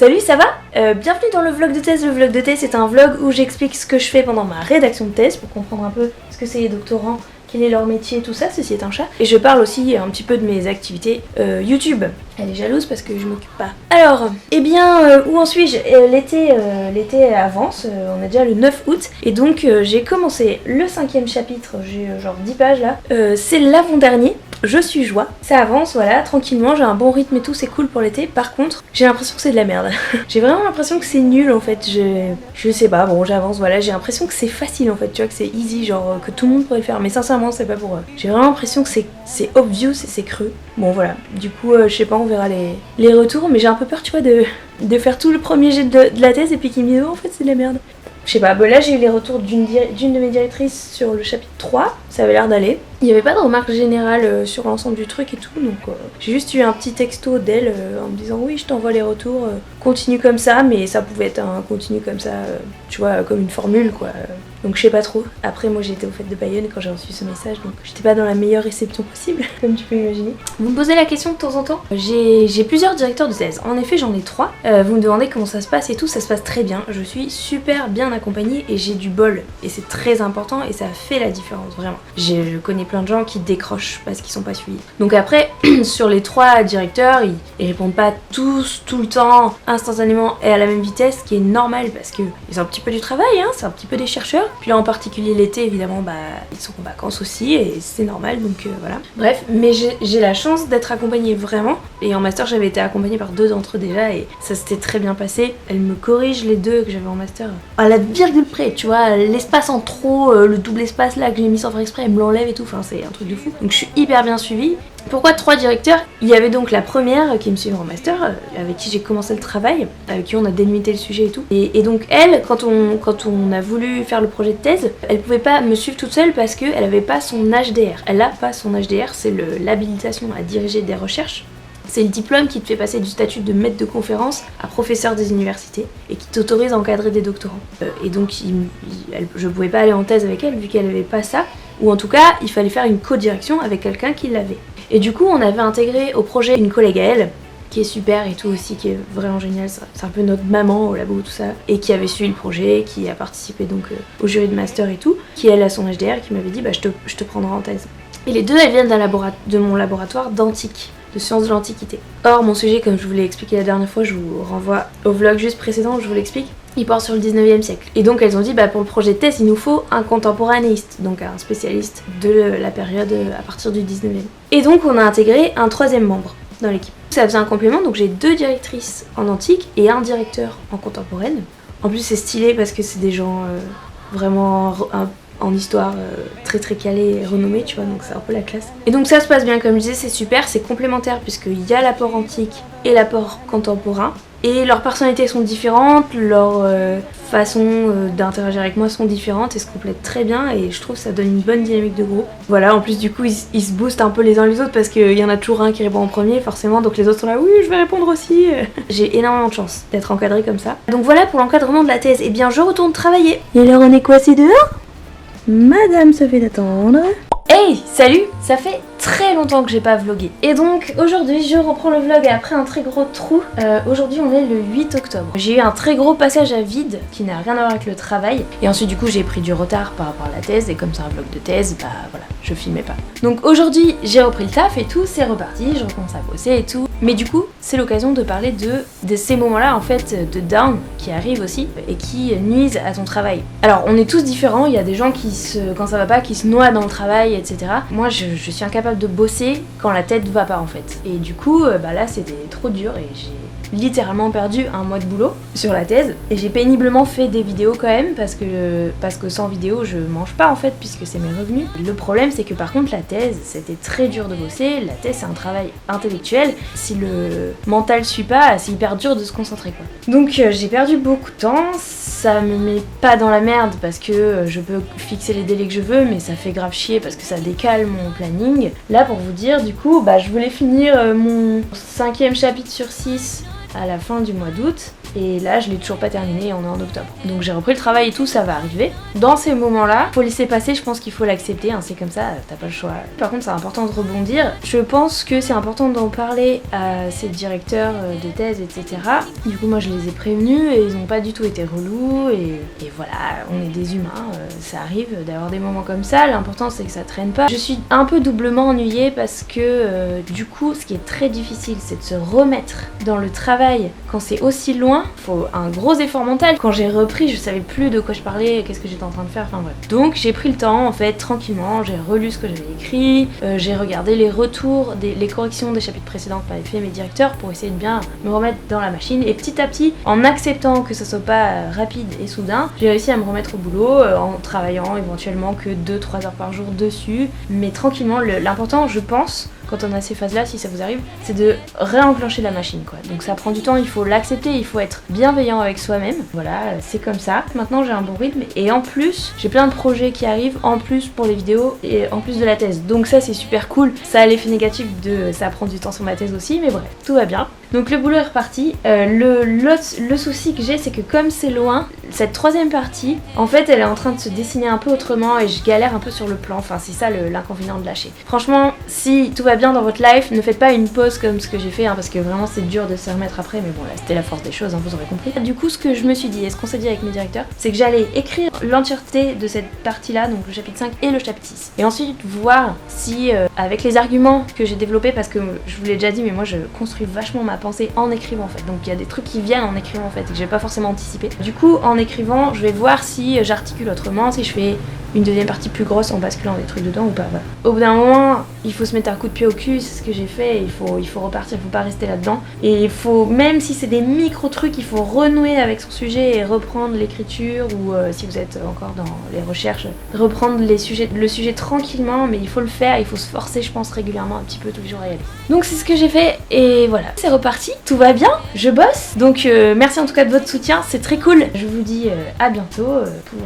Salut, ça va? Bienvenue dans le vlog de thèse. Le vlog de thèse, c'est un vlog où j'explique ce que je fais pendant ma rédaction de thèse pour comprendre un peu ce que c'est les doctorants, quel est leur métier, tout ça, ceci est un chat. Et je parle aussi un petit peu de mes activités YouTube. Elle est jalouse parce que je m'occupe pas. Alors, où en suis-je? L'été avance, on est déjà le 9 août. Et donc j'ai commencé le 5e chapitre, j'ai genre 10 pages là. C'est l'avant-dernier. Je suis joie, ça avance, voilà, tranquillement, j'ai un bon rythme et tout, c'est cool pour l'été. Par contre, j'ai l'impression que c'est de la merde. J'ai vraiment l'impression que c'est nul en fait. Je sais pas, bon, j'avance, voilà, j'ai l'impression que c'est facile en fait, tu vois, que c'est easy, genre que tout le monde pourrait le faire. Mais sincèrement, c'est pas pour eux. J'ai vraiment l'impression que c'est obvious et c'est creux. Bon, voilà, du coup, je sais pas, on verra les retours, mais j'ai un peu peur, tu vois, de faire tout le premier jet de la thèse et puis qu'ils me disent, oh, en fait, c'est de la merde. Je sais pas, bah là j'ai eu les retours d'une de mes directrices sur le chapitre 3, ça avait l'air d'aller. Il n'y avait pas de remarques générales sur l'ensemble du truc et tout, donc j'ai juste eu un petit texto d'elle en me disant oui, je t'envoie les retours, continue comme ça, mais ça pouvait être un continue comme ça, tu vois, comme une formule quoi. Donc je sais pas trop. Après moi j'étais au fait de Bayonne quand j'ai reçu ce message, donc j'étais pas dans la meilleure réception possible, comme tu peux imaginer. Vous me posez la question de temps en temps. J'ai plusieurs directeurs de thèse, en effet j'en ai 3. Vous me demandez comment ça se passe et tout, ça se passe très bien. Je suis super bien accompagnée et j'ai du bol. Et c'est très important et ça fait la différence, vraiment. Je connais plein de gens qui décrochent parce qu'ils sont pas suivis. Donc après, sur les 3 directeurs, ils répondent pas tous, tout le temps, instantanément et à la même vitesse, ce qui est normal parce que ils ont un petit peu du travail, hein, c'est un petit peu des chercheurs. Puis là en particulier l'été, évidemment, bah ils sont en vacances aussi et c'est normal, donc voilà. Bref, mais j'ai la chance d'être accompagnée vraiment. Et en master, j'avais été accompagnée par 2 d'entre eux déjà et ça s'était très bien passé. Elle me corrige les 2 que j'avais en master à la virgule près, tu vois, l'espace en trop, le double espace là que j'ai mis sans faire exprès, elle me l'enlève et tout, enfin c'est un truc de fou. Donc je suis hyper bien suivie. Pourquoi 3 directeurs? Il y avait donc la première qui me suivait en master, avec qui j'ai commencé le travail, avec qui on a délimité le sujet et tout. Et donc elle, quand on a voulu faire le projet de thèse, elle pouvait pas me suivre toute seule parce qu'elle avait pas son HDR. Elle a pas son HDR, c'est l'habilitation à diriger des recherches. C'est le diplôme qui te fait passer du statut de maître de conférence à professeur des universités et qui t'autorise à encadrer des doctorants. Et donc je pouvais pas aller en thèse avec elle vu qu'elle avait pas ça, ou en tout cas il fallait faire une co-direction avec quelqu'un qui l'avait. Et du coup on avait intégré au projet une collègue à elle, qui est super et tout aussi, qui est vraiment géniale, c'est un peu notre maman au labo, tout ça, et qui avait suivi le projet, qui a participé donc au jury de master et tout, qui elle a son HDR, qui m'avait dit bah je te prendrai en thèse. Et les 2 elles viennent de mon laboratoire d'antique, de sciences de l'Antiquité. Or mon sujet, comme je vous l'ai expliqué la dernière fois, je vous renvoie au vlog juste précédent où je vous l'explique, il porte sur le 19e siècle. Et donc elles ont dit bah pour le projet de thèse il nous faut un contemporanéiste, donc un spécialiste de la période à partir du 19e. Et donc on a intégré un 3e membre dans l'équipe. Ça faisait un complément, donc j'ai 2 directrices en antique et un directeur en contemporaine. En plus c'est stylé parce que c'est des gens vraiment en histoire très très calés et renommés, tu vois, donc c'est un peu la classe. Et donc ça se passe bien, comme je disais, c'est super, c'est complémentaire puisqu'il y a l'apport antique et l'apport contemporain. Et leurs personnalités sont différentes, leurs façons d'interagir avec moi sont différentes et se complètent très bien et je trouve que ça donne une bonne dynamique de groupe. Voilà, en plus du coup ils se boostent un peu les uns les autres parce qu'il y en a toujours un qui répond en premier forcément, donc les autres sont là oui je vais répondre aussi. J'ai énormément de chance d'être encadrée comme ça. Donc voilà pour l'encadrement de la thèse. Et bien je retourne travailler. Et alors on est quoi, c'est dehors? Madame se fait attendre. Hey, salut! Ça fait très longtemps que j'ai pas vlogué. Et donc aujourd'hui je reprends le vlog après un très gros trou. Aujourd'hui on est le 8 octobre. J'ai eu un très gros passage à vide qui n'a rien à voir avec le travail. Et ensuite du coup j'ai pris du retard par rapport à la thèse. Et comme c'est un vlog de thèse, bah voilà, je filmais pas. Donc aujourd'hui j'ai repris le taf et tout, c'est reparti, je recommence à bosser et tout. Mais du coup c'est l'occasion de parler de ces moments-là en fait de down qui arrivent aussi et qui nuisent à ton travail. Alors on est tous différents, il y a des gens qui quand ça va pas, qui se noient dans le travail, etc. Moi je suis incapable de bosser quand la tête va pas en fait. Et du coup bah là c'était trop dur et j'ai littéralement perdu un mois de boulot sur la thèse et j'ai péniblement fait des vidéos quand même parce que sans vidéo je mange pas en fait puisque c'est mes revenus. Le problème c'est que par contre la thèse c'était très dur de bosser, la thèse c'est un travail intellectuel, si le mental suit pas c'est hyper dur de se concentrer quoi. Donc j'ai perdu beaucoup de temps, ça me met pas dans la merde parce que je peux fixer les délais que je veux mais ça fait grave chier parce que ça décale mon planning. Là pour vous dire du coup bah je voulais finir mon 5e chapitre sur 6 à la fin du mois d'août Et là, je l'ai toujours pas terminé, on est en octobre. Donc j'ai repris le travail et tout, ça va arriver. Dans ces moments-là, faut laisser passer, je pense qu'il faut l'accepter, hein, c'est comme ça, t'as pas le choix. Par contre, c'est important de rebondir. Je pense que c'est important d'en parler à ces directeurs de thèse, etc. Du coup, moi, je les ai prévenus et ils ont pas du tout été relous. Et voilà, on est des humains, ça arrive d'avoir des moments comme ça. L'important, c'est que ça traîne pas. Je suis un peu doublement ennuyée parce que du coup, ce qui est très difficile, c'est de se remettre dans le travail quand c'est aussi loin. Faut un gros effort mental. Quand j'ai repris, je savais plus de quoi je parlais, qu'est-ce que j'étais en train de faire, enfin bref. Donc j'ai pris le temps, en fait, tranquillement, j'ai relu ce que j'avais écrit, j'ai regardé les retours, les corrections des chapitres précédents qu'avaient fait mes directeurs pour essayer de bien me remettre dans la machine. Et petit à petit, en acceptant que ça soit pas rapide et soudain, j'ai réussi à me remettre au boulot en travaillant éventuellement que 2-3 heures par jour dessus, mais tranquillement. L'important, je pense, quand on a ces phases-là, si ça vous arrive, c'est de réenclencher la machine, quoi. Donc ça prend du temps, il faut l'accepter, il faut être bienveillant avec soi-même. Voilà, c'est comme ça. Maintenant, j'ai un bon rythme et en plus, j'ai plein de projets qui arrivent, en plus pour les vidéos et en plus de la thèse. Donc ça, c'est super cool. Ça a l'effet négatif de ça prend du temps sur ma thèse aussi, mais bref, tout va bien. Donc le boulot est reparti. Le souci que j'ai, c'est que comme c'est loin, cette troisième partie, en fait, elle est en train de se dessiner un peu autrement et je galère un peu sur le plan. Enfin, c'est ça l'inconvénient de lâcher. Franchement, si tout va bien dans votre life, ne faites pas une pause comme ce que j'ai fait, hein, parce que vraiment c'est dur de se remettre après, mais bon là c'était la force des choses, hein, vous aurez compris. Du coup, ce que je me suis dit, et ce qu'on s'est dit avec mes directeurs, c'est que j'allais écrire l'entièreté de cette partie-là, donc le chapitre 5 et le chapitre 6. Et ensuite voir si, avec les arguments que j'ai développés, parce que je vous l'ai déjà dit, mais moi je construis vachement ma pensée en écrivant en fait. Donc il y a des trucs qui viennent en écrivant en fait, et que j'ai pas forcément anticipé. Du coup, en écrivant, je vais voir si j'articule autrement, si je fais une deuxième partie plus grosse en basculant des trucs dedans ou pas. Voilà. Au bout d'un moment, il faut se mettre un coup de pied au cul, c'est ce que j'ai fait, il faut repartir, il faut pas rester là-dedans. Et il faut, même si c'est des micro-trucs, il faut renouer avec son sujet et reprendre l'écriture, ou si vous êtes encore dans les recherches, reprendre le sujet tranquillement, mais il faut le faire, il faut se forcer, je pense, régulièrement, un petit peu tous les jours à y aller. Donc c'est ce que j'ai fait, et voilà. C'est reparti, tout va bien, je bosse. Donc merci en tout cas de votre soutien, c'est très cool. Je vous dis à bientôt pour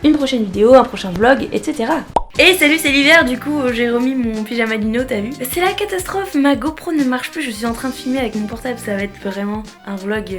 une prochaine vidéo, un prochain vlog, etc. Et salut, c'est l'hiver, du coup j'ai remis mon pyjama dino, t'as vu? C'est la catastrophe, ma GoPro ne marche plus, je suis en train de filmer avec mon portable, ça va être vraiment un vlog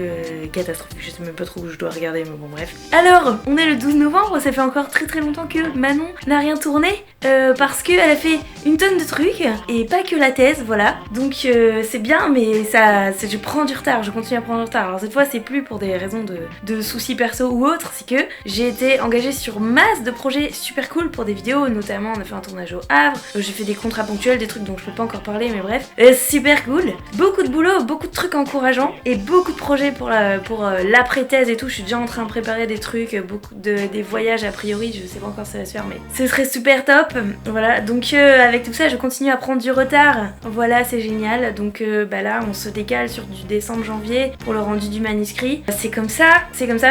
catastrophique, je sais même pas trop où je dois regarder, mais bon bref. Alors, on est le 12 novembre, ça fait encore très longtemps que Manon n'a rien tourné, parce qu'elle a fait une tonne de trucs, et pas que la thèse, voilà. Donc c'est bien, mais je prends du retard, je continue à prendre du retard. Alors cette fois c'est plus pour des raisons de soucis perso ou autres, c'est que j'ai été engagée sur masse de projets super cool pour des vidéos, notamment on a fait un tournage au Havre, j'ai fait des contrats ponctuels, des trucs dont je peux pas encore parler, mais bref, super cool. Beaucoup de boulot, beaucoup de trucs encourageants et beaucoup de projets pour l'après-thèse et tout. Je suis déjà en train de préparer des trucs, des voyages a priori, je sais pas encore si ça va se faire, mais ce serait super top. Voilà, donc avec tout ça, je continue à prendre du retard. Voilà, c'est génial. Donc là, on se décale sur du décembre-janvier pour le rendu du manuscrit. C'est comme ça,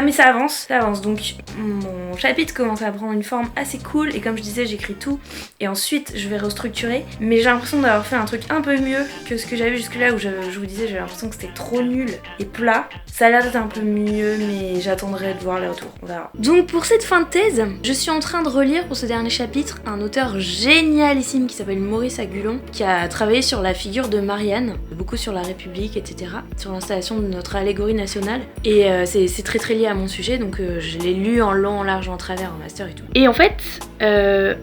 mais ça avance. Donc mon chapitre commence à prendre une forme assez cool et comme je disais, j'écris tout et ensuite je vais restructurer. Mais j'ai l'impression d'avoir fait un truc un peu mieux que ce que j'avais jusque-là où je vous disais, j'avais l'impression que c'était trop nul et plat. Ça a l'air d'être un peu mieux, mais j'attendrai de voir les retours. On verra. Donc pour cette fin de thèse, je suis en train de relire pour ce dernier chapitre un auteur génialissime qui s'appelle Maurice Agulon, qui a travaillé sur la figure de Marianne, beaucoup sur la République, etc., sur l'installation de notre allégorie nationale. Et c'est très lié à mon sujet, donc je l'ai lu en long, en large, en travers, en master et tout. Et en fait,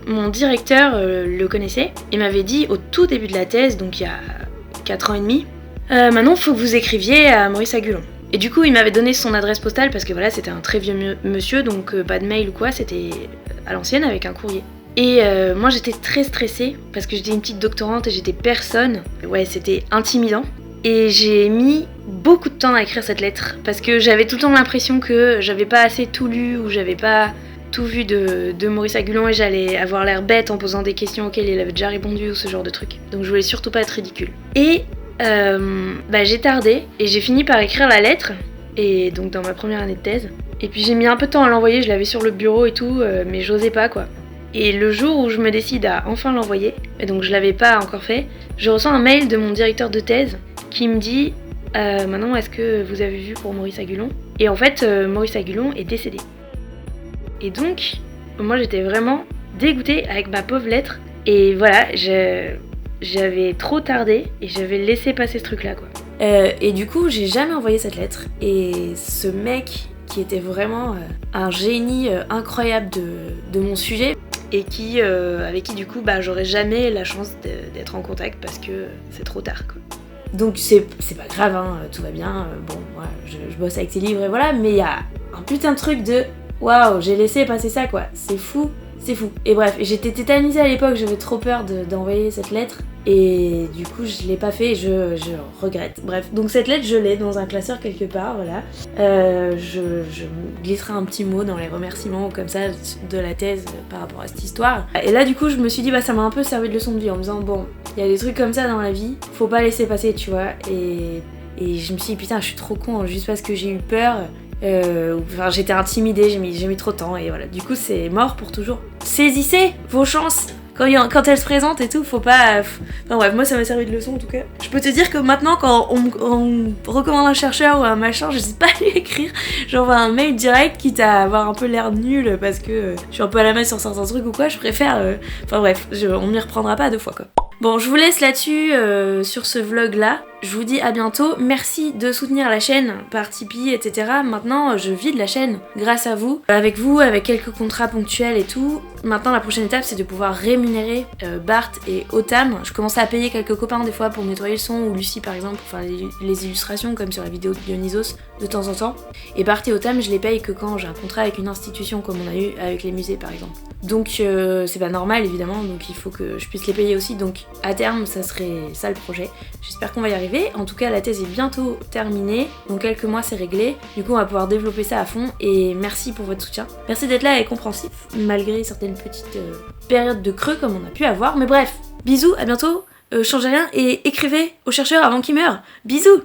mon directeur le connaissait et m'avait dit au tout début de la thèse, donc il y a 4 ans et demi, Manon, faut que vous écriviez à Maurice Agulon. Et du coup, il m'avait donné son adresse postale parce que voilà, c'était un très vieux monsieur, donc pas de mail ou quoi, c'était à l'ancienne avec un courrier. Et moi j'étais très stressée parce que j'étais une petite doctorante et j'étais personne. Ouais, c'était intimidant. Et j'ai mis beaucoup de temps à écrire cette lettre parce que j'avais tout le temps l'impression que j'avais pas assez tout lu ou j'avais pas tout vu de Maurice Agulon et j'allais avoir l'air bête en posant des questions auxquelles il avait déjà répondu ou ce genre de truc. Donc je voulais surtout pas être ridicule. Et j'ai tardé et j'ai fini par écrire la lettre, et donc dans ma première année de thèse. Et puis j'ai mis un peu de temps à l'envoyer, je l'avais sur le bureau et tout, mais j'osais pas quoi. Et le jour où je me décide à enfin l'envoyer, et donc je l'avais pas encore fait, je reçois un mail de mon directeur de thèse qui me dit Manon, est-ce que vous avez vu pour Maurice Agulon? Et en fait, Maurice Agulon est décédé. Et donc, moi j'étais vraiment dégoûtée avec ma pauvre lettre, et voilà, j'avais trop tardé et j'avais laissé passer ce truc là quoi. Et du coup, j'ai jamais envoyé cette lettre. Et ce mec qui était vraiment un génie incroyable de mon sujet et avec qui du coup j'aurais jamais la chance d'être en contact parce que c'est trop tard quoi. Donc c'est pas grave, hein, tout va bien, bon moi je bosse avec tes livres et voilà, mais il y a un putain de truc de waouh, j'ai laissé passer ça quoi, c'est fou. Et bref, j'étais tétanisée à l'époque, j'avais trop peur d'envoyer cette lettre et du coup je l'ai pas fait et je regrette. Bref, donc cette lettre je l'ai dans un classeur quelque part, voilà. Je glisserai un petit mot dans les remerciements comme ça de la thèse par rapport à cette histoire. Et là du coup je me suis dit ça m'a un peu servi de leçon de vie en me disant bon, il y a des trucs comme ça dans la vie, faut pas laisser passer tu vois. Et je me suis dit putain je suis trop con juste parce que j'ai eu peur. J'étais intimidée, j'ai mis trop de temps et voilà, du coup c'est mort pour toujours. Saisissez vos chances quand elles se présentent et tout, faut pas... Enfin bref, moi ça m'a servi de leçon en tout cas. Je peux te dire que maintenant quand on me recommande un chercheur ou un machin, j'hésite pas à lui écrire, j'envoie un mail direct quitte à avoir un peu l'air nul parce que je suis un peu à la main sur certains trucs ou quoi, je préfère... Enfin bref, on m'y reprendra pas 2 fois quoi. Bon, je vous laisse là-dessus sur ce vlog là. Je vous dis à bientôt. Merci de soutenir la chaîne par Tipeee, etc. Maintenant, je vis de la chaîne grâce à vous, avec quelques contrats ponctuels et tout. Maintenant, la prochaine étape, c'est de pouvoir rémunérer Bart et Otam. Je commençais à payer quelques copains des fois pour nettoyer le son, ou Lucie par exemple pour faire les illustrations, comme sur la vidéo de Dionysos de temps en temps. Et Bart et Otam, je les paye que quand j'ai un contrat avec une institution, comme on a eu avec les musées par exemple. Donc c'est pas normal évidemment, donc il faut que je puisse les payer aussi. Donc à terme, ça serait ça le projet. J'espère qu'on va y arriver. En tout cas, la thèse est bientôt terminée. Dans quelques mois, c'est réglé. Du coup, on va pouvoir développer ça à fond. Et merci pour votre soutien. Merci d'être là et compréhensif, malgré certaines petites périodes de creux comme on a pu avoir. Mais bref, bisous, à bientôt. Changez rien et écrivez aux chercheurs avant qu'ils meurent. Bisous!